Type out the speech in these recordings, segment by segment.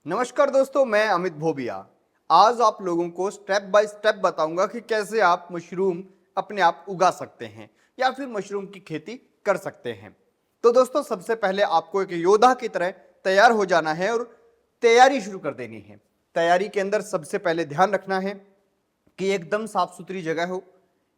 नमस्कार दोस्तों, मैं अमित भोबिया। आज आप लोगों को स्टेप बाय स्टेप बताऊंगा कि कैसे आप मशरूम अपने आप उगा सकते हैं या फिर मशरूम की खेती कर सकते हैं। तो दोस्तों, सबसे पहले आपको एक योद्धा की तरह तैयार हो जाना है और तैयारी शुरू कर देनी है। तैयारी के अंदर सबसे पहले ध्यान रखना है कि एकदम साफ सुथरी जगह हो,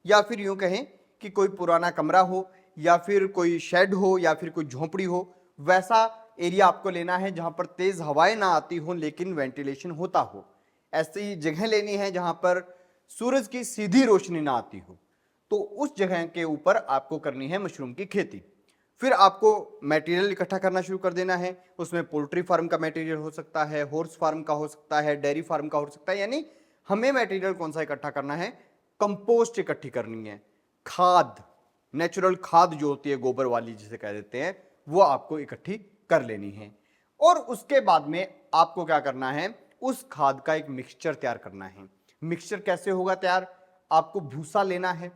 या फिर यूं कहें कि कोई पुराना कमरा हो, या फिर कोई शेड हो, या फिर कोई झोपड़ी हो। वैसा एरिया आपको लेना है जहां पर तेज हवाएं ना आती हो लेकिन वेंटिलेशन होता हो। ऐसी जगह लेनी है जहां पर सूरज की सीधी रोशनी ना आती हो। तो उस जगह के ऊपर आपको करनी है मशरूम की खेती। फिर आपको मटेरियल इकट्ठा करना शुरू कर देना है। उसमें पोल्ट्री फार्म का मटेरियल हो सकता है, हॉर्स फार्म का हो सकता है, डेयरी फार्म का हो सकता है। यानी हमें मटेरियल कौन सा इकट्ठा करना है? कंपोस्ट इकट्ठी करनी है, खाद, नेचुरल खाद जो होती है गोबर वाली जिसे कह देते हैं, वो आपको इकट्ठी कर लेनी है। और उसके बाद में आपको क्या करना है? उस खाद का एक मिक्सचर तैयार करना है। मिक्सचर कैसे होगा तैयार? आपको भूसा लेना है,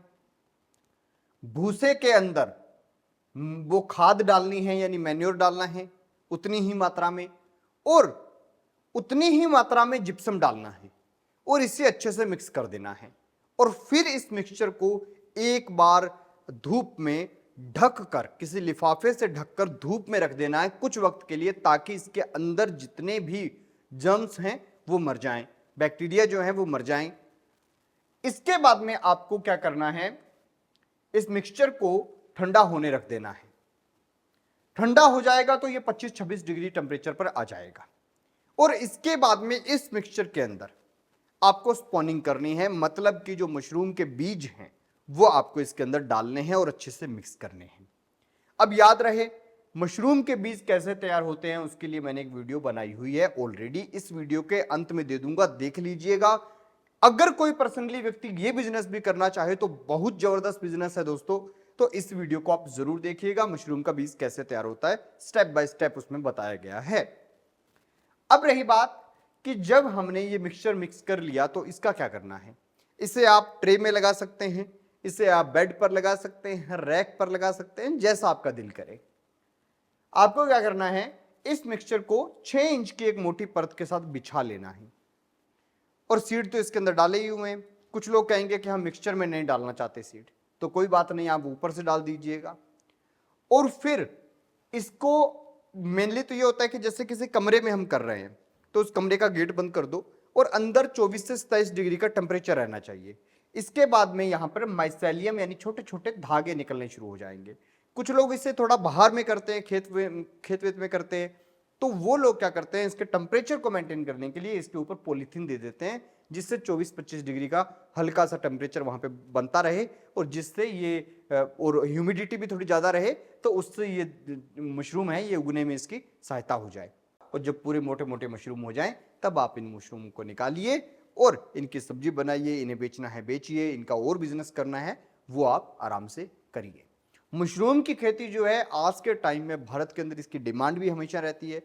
भूसे के अंदर वो खाद डालनी है, यानी मैन्योर डालना है उतनी ही मात्रा में, और उतनी ही मात्रा में जिप्सम डालना है, और इसे अच्छे से मिक्स कर देना है। और फिर इस मिक्सचर को एक बार धूप में ढक कर, किसी लिफाफे से ढककर धूप में रख देना है कुछ वक्त के लिए, ताकि इसके अंदर जितने भी जर्म्स हैं वो मर जाएं, बैक्टीरिया जो है वो मर जाएं। इसके बाद में आपको क्या करना है? इस मिक्सचर को ठंडा होने रख देना है। ठंडा हो जाएगा तो ये 25-26 डिग्री टेम्परेचर पर आ जाएगा। और इसके बाद में इस मिक्सचर के अंदर आपको स्पॉनिंग करनी है, मतलब कि जो मशरूम के बीज हैं वो आपको इसके अंदर डालने हैं और अच्छे से मिक्स करने हैं। अब याद रहे, मशरूम के बीज कैसे तैयार होते हैं उसके लिए मैंने एक वीडियो बनाई हुई है ऑलरेडी, इस वीडियो के अंत में दे दूंगा, देख लीजिएगा। अगर कोई पर्सनली व्यक्ति ये बिजनेस भी करना चाहे तो बहुत जबरदस्त बिजनेस है दोस्तों। तो इस वीडियो को आप जरूर देखिएगा, मशरूम का बीज कैसे तैयार होता है स्टेप बाय स्टेप उसमें बताया गया है। अब रही बात कि जब हमने ये मिक्सचर मिक्स कर लिया तो इसका क्या करना है? इसे आप ट्रे में लगा सकते हैं, इसे आप बेड पर लगा सकते हैं, रैक पर लगा सकते हैं, जैसा आपका दिल करे। आपको क्या करना है? इस मिक्सचर को 6 इंच की एक मोटी परत के साथ बिछा लेना है। और सीड तो इसके अंदर डाले ही हुए हैं। कुछ लोग कहेंगे कि हम मिक्सचर में नहीं डालना चाहते सीड, तो कोई बात नहीं, आप ऊपर से डाल दीजिएगा। और फिर इसको मेनली तो ये होता है कि जैसे किसी कमरे में हम कर रहे हैं तो उस कमरे का गेट बंद कर दो और अंदर 24 से 27 डिग्री का टेम्परेचर रहना चाहिए। इसके बाद में यहां पर माइसेलियम यानी छोटे छोटे धागे निकलने शुरू हो जाएंगे। कुछ लोग इसे थोड़ा बाहर में करते हैं, खेत वेत में करते हैं, तो वो लोग क्या करते हैं, इसके टेम्परेचर को मेंटेन करने के लिए इसके ऊपर पॉलीथीन दे देते हैं, जिससे 24-25 डिग्री का हल्का सा टेम्परेचर वहां पे बनता रहे, और जिससे ये और ह्यूमिडिटी भी थोड़ी ज्यादा रहे, तो उससे ये मशरूम है ये उगने में इसकी सहायता हो जाए। और जब पूरे मोटे मोटे मशरूम हो जाएं तब आप इन मशरूम को निकालिए और इनकी सब्जी बनाइए। इन्हें बेचना है बेचिए, इनका और बिजनेस करना है वो आप आराम से करिए। मशरूम की खेती जो है आज के टाइम में भारत के अंदर इसकी डिमांड भी हमेशा रहती है,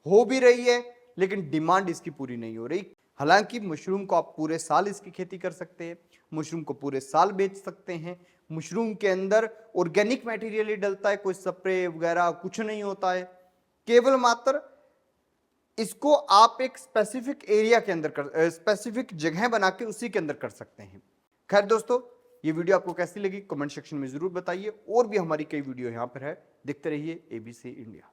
हो भी रही है, लेकिन डिमांड इसकी पूरी नहीं हो रही। हालांकि मशरूम को आप पूरे साल इसकी खेती कर सकते हैं, मशरूम को पूरे साल बेच सकते हैं। मशरूम के अंदर ऑर्गेनिक मटेरियल ही डलता है, कोई स्प्रे वगैरह कुछ नहीं होता है। केवल मात्र इसको आप एक स्पेसिफिक एरिया के अंदर स्पेसिफिक जगह बना के उसी के अंदर कर सकते हैं। खैर दोस्तों, ये वीडियो आपको कैसी लगी कमेंट सेक्शन में जरूर बताइए। और भी हमारी कई वीडियो यहां पर है, देखते रहिए ABC इंडिया।